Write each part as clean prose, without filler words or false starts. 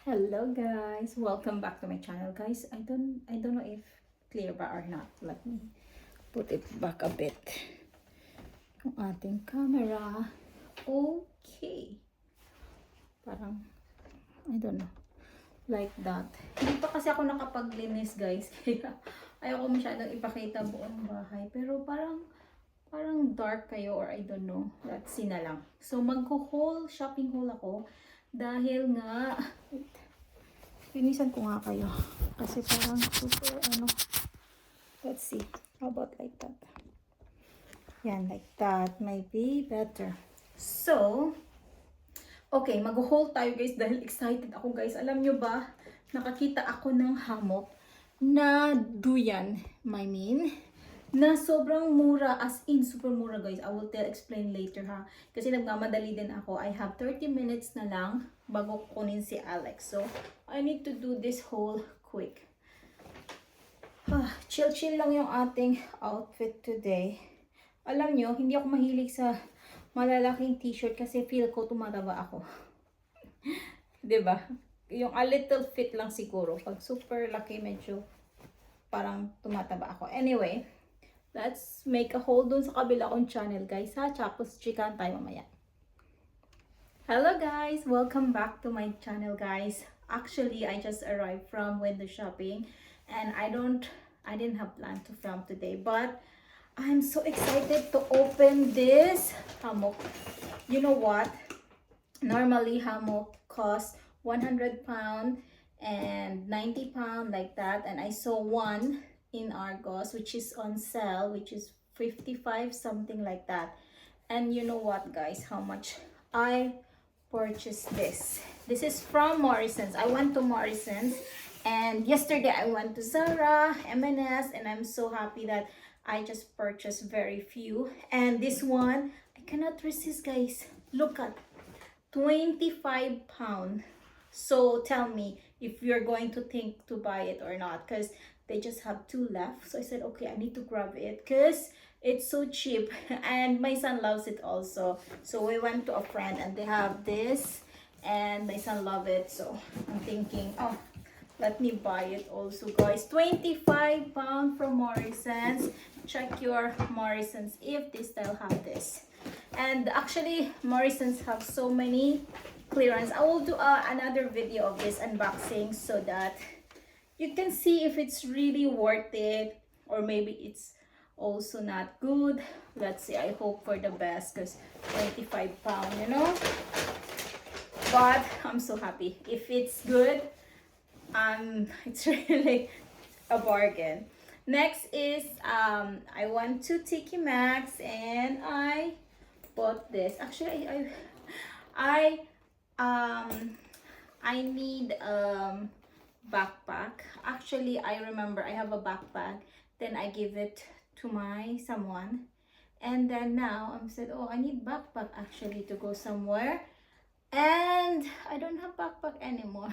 Hello guys, welcome back to my channel guys. I don't know if clear ba or not. Let me put it back a bit. Yung ating camera. Okay. Parang I don't know. Like that. Hindi pa kasi ako nakapaglinis guys. Kaya ayoko masyadong ipakita buong bahay. Pero parang dark kayo or I don't know. Let's see na lang. So magho-haul, shopping haul ako. Dahil nga linisan ko nga kayo. Kasi parang super let's see. How about like that? Yan, like that. Might be better. So, okay, mag-haul tayo guys dahil excited ako guys. Alam nyo ba, nakakita ako ng hammock na duyan, na sobrang mura, as in super mura guys. I will explain later ha. Kasi nagmamadali din ako. I have 30 minutes na lang bago kunin si Alex. So, I need to do this whole quick. Chill lang yung ating outfit today. Alam nyo, hindi ako mahilig sa malalaking t-shirt kasi feel ko tumataba ako. 'Di ba? Yung a little fit lang siguro. Pag super laki, medyo parang tumataba ako. Anyway, let's make a haul dun sa kabila kong channel guys ha. Tapos chikan tayo mamaya. Hello guys! Welcome back to my channel guys. Actually, I just arrived from window shopping and I didn't have planned to film today, but I'm so excited to open this hammock. You know what? Normally hammock costs 100 pound and 90 pound like that, and I saw one in Argos which is on sale, which is 55 something like that. And you know what guys, how much I purchased this. This is from Morrisons. I went to Morrisons and yesterday I went to Zara, M&S, and I'm so happy that I just purchased very few. And this one, I cannot resist guys. Look at 25 pound. So tell me if you're going to think to buy it or not, because they just have two left. So I said, okay, I need to grab it because it's so cheap and my son loves it also. So we went to a friend and they have this and my son loves it. So I'm thinking, oh, let me buy it also guys. 25 pound from Morrisons. Check your Morrisons if they still have this. And actually Morrisons have so many clearance. I will do another video of this unboxing so that you can see if it's really worth it or maybe it's also not good. Let's see. I hope for the best because 25 pound, you know. But I'm so happy. If it's good, it's really a bargain. Next is I went to TK Maxx and I bought this. Actually, I need backpack. Actually, I remember I have a backpack. Then I give it to someone. And then now I'm said, oh, I need backpack actually to go somewhere. And I don't have backpack anymore.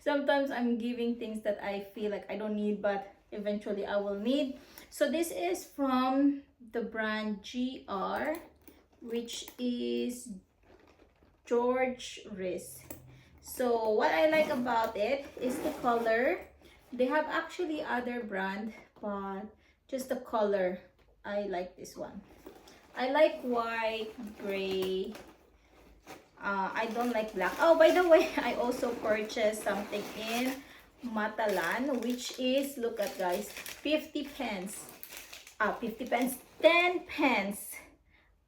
Sometimes I'm giving things that I feel like I don't need, but eventually I will need. So this is from the brand GR, which is George Riss. So what I like about it is the color. They have actually other brand, but just the color, I like this one. I like white, gray. I don't like black. Oh, by the way, I also purchased something in Matalan, which is, look at guys, 50 pence. 50 pence, 10 pence.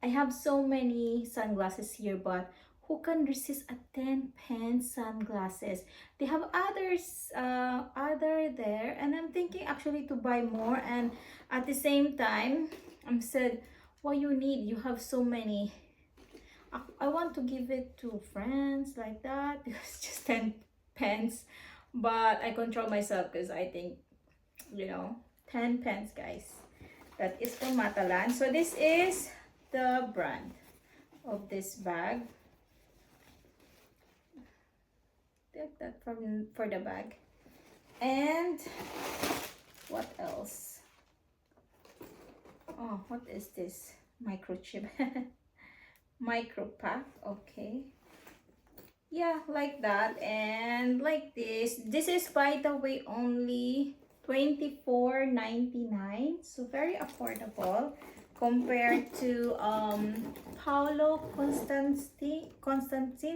I have so many sunglasses here, but who can resist a 10 pence sunglasses? They have others other there, and I'm thinking actually to buy more. And at the same time, I'm said, what you need? You have so many. I want to give it to friends like that because just 10 pence, but I control myself because I think, you know, 10 pence guys. That is from Matalan. So this is the brand of this bag. Take that for the bag. And what else? Oh, what is this? Microchip. Micro pack. Okay. yeah, like that. And like this is, by the way, only 24.99, so very affordable compared to Paolo Constantine,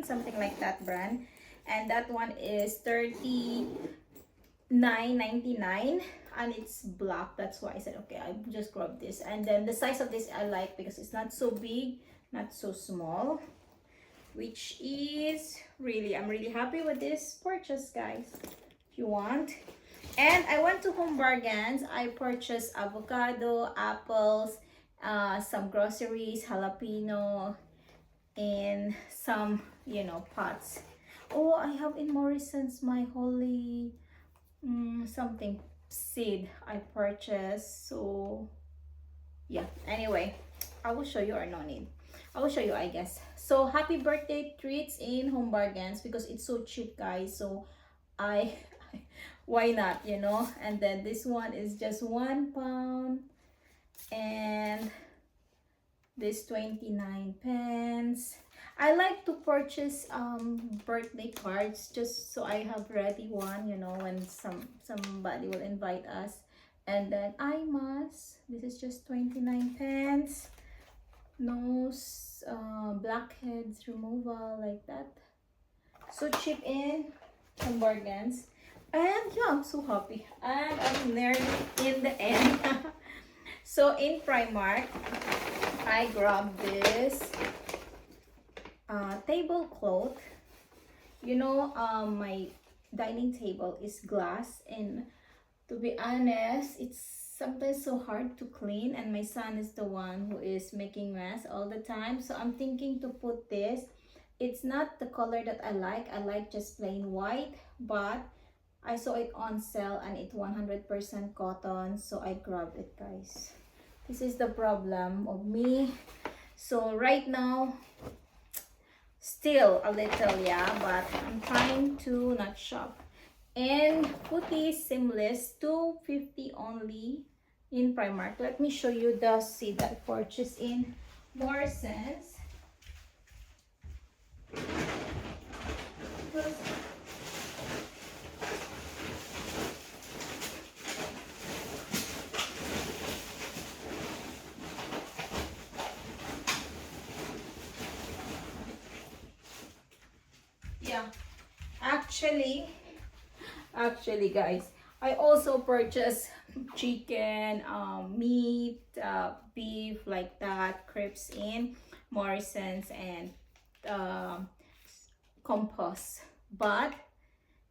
something like that brand. And that one is 39.99, and it's black. That's why I said okay, I just grab this. And then the size of this I like because it's not so big, not so small, which is really, I'm really happy with this purchase, guys. If you want. And I went to Home Bargains. I purchased avocado, apples, some groceries, jalapeno, and some, pots. Oh, I have in Morrison's my holy something seed I purchased. So yeah, anyway, I will show you, or no need, I will show you, I guess. So happy birthday treats in Home Bargains because it's so cheap, guys. So I why not, and then this one is just £1, and this 29 pence. I like to purchase birthday cards just so I have ready one, when somebody will invite us. And then this is just 29 pence. Nose blackheads removal, like that. So cheap in Home Bargains. And yeah, I'm so happy. And I'm nearly in the end. So in Primark, I grabbed this tablecloth. My dining table is glass, and to be honest, it's sometimes so hard to clean, and my son is the one who is making mess all the time. So I'm thinking to put this. It's not the color that I like just plain white, but I saw it on sale and it's 100% cotton, so I grabbed it, guys. This is the problem of me. So right now, still a little, yeah, but I'm trying to not shop. And Putty Seamless, $2.50 only in Primark. Let me show you the seed that I purchased in Morrison's. Yeah, actually guys, I also purchased chicken, meat, beef, like that, crepes in Morrison's, and compost. But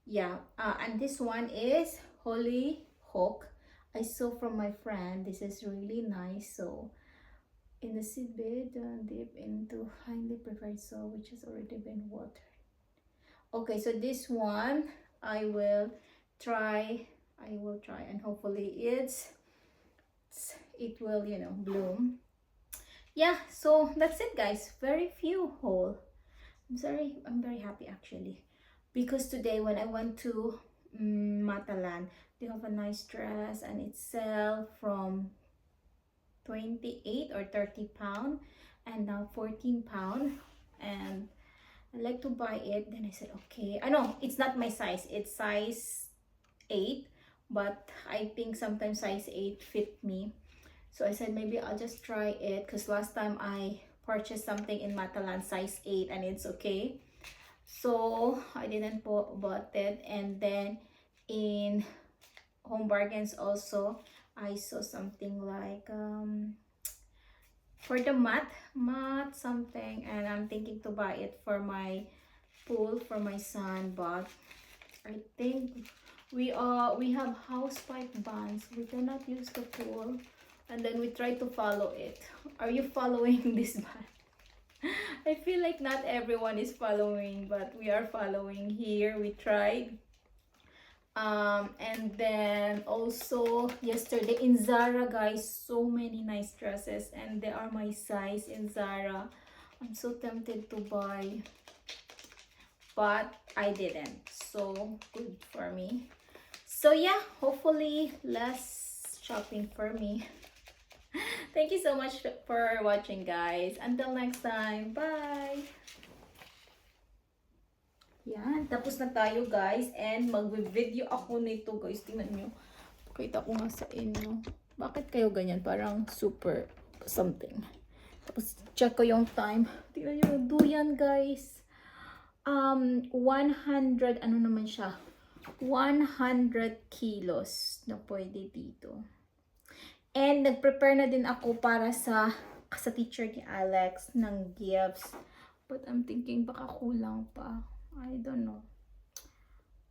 yeah, and this one is Holy Hook. I saw from my friend. This is really nice. So in the seed bed, dip into highly preferred soil which has already been watered. Okay, so this one I will try. And hopefully it will, bloom. Yeah, so that's it, guys. Very few haul. I'm very happy actually, because today when I went to Matalan, they have a nice dress and it sell from 28 or 30 pound, and now 14 pound, and I like to buy it. Then I said okay, I know it's not my size, it's size 8, but I think sometimes size 8 fit me. So I said maybe I'll just try it, because last time I purchased something in Matalan size 8 and it's okay. So I didn't bought it. And then in Home Bargains also, I saw something like for the mat something, and I'm thinking to buy it for my pool for my son. But I think we have house pipe bands, we cannot use the pool, and then we try to follow it. Are you following this band? I feel like not everyone is following, but we are following here. We tried. And then also yesterday in Zara, guys, so many nice dresses, and they are my size in Zara. I'm so tempted to buy, but I didn't. So good for me. So yeah, hopefully less shopping for me. Thank you so much for watching, guys. Until next time, bye. Yan, tapos na tayo guys. And magbe-video ako nito guys. Tingnan nyo. Pakita ko nga sa inyo. Bakit kayo ganyan? Parang super something. Tapos check ko yung time. Tingnan nyo, duyan guys. 100, ano naman siya? 100 kilos na pwede dito. And nag-prepare na din ako para sa teacher ni Alex ng gifts. But I'm thinking baka kulang pa. I don't know.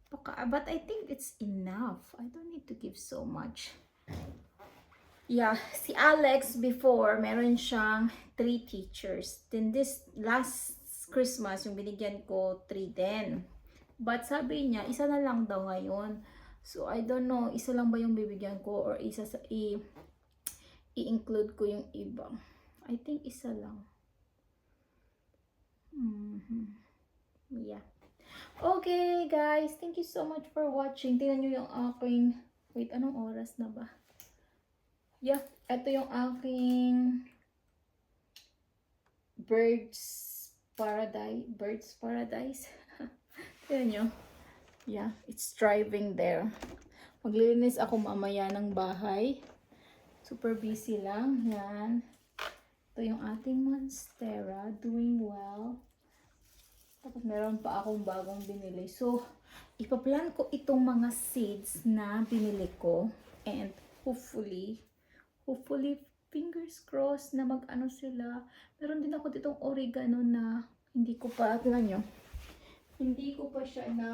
But I think it's enough. I don't need to give so much. Yeah, si Alex before, meron siyang 3 teachers. Then this last Christmas, yung binigyan ko 3 din. But sabi niya, isa na lang daw ngayon. So I don't know, isa lang ba yung bibigyan ko or isa sa i-include ko yung iba. I think isa lang. Yeah. Okay, guys. Thank you so much for watching. Tingnan nyo yung aking... Wait, anong oras na ba? Yeah. Ito yung aking... Birds Paradise. Tingnan nyo. Yeah. It's driving there. Maglilinis ako mamaya ng bahay. Super busy lang. Yan. Ito yung ating Monstera. Doing well. Tapos meron pa akong bagong binili. So, ipaplan ko itong mga seeds na binili ko. And hopefully, fingers crossed na mag-ano sila. Meron din ako ditong oregano na hindi ko pa, tingnan nyo. Hindi ko pa siya na...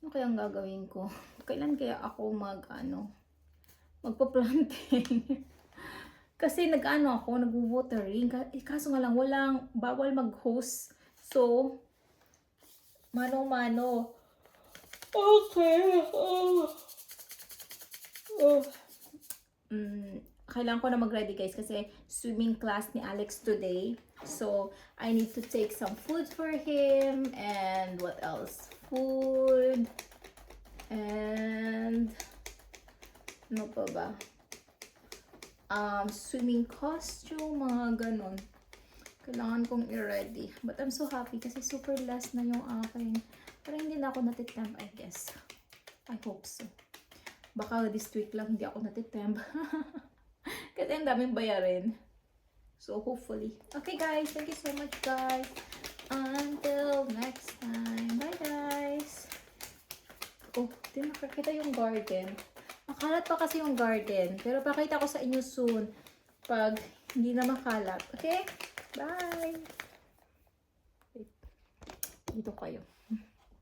Ano kayang gagawin ko? Kailan kaya ako magpa-planting? Kasi nag-ano ako, nag-watering. Kaso nga lang, bawal mag-host. So, mano-mano. Okay. Kailangan ko na mag-ready guys kasi swimming class ni Alex today. So, I need to take some food for him. And what else? Food. And ano pa ba? Swimming costume, mga ganon. Kailangan kong i-ready. But I'm so happy kasi super last na yung aking. Parang hindi na ako natitemp, I guess. I hope so. Baka this week lang hindi ako natitemp. Kasi ang daming bayarin. So hopefully. Okay guys, thank you so much guys. Until next time. Bye guys. Oh, di nakakita yung garden. Makalat pa kasi yung garden. Pero pakita ko sa inyo soon. Pag hindi na makalat. Okay? Bye! Wait. Dito kayo.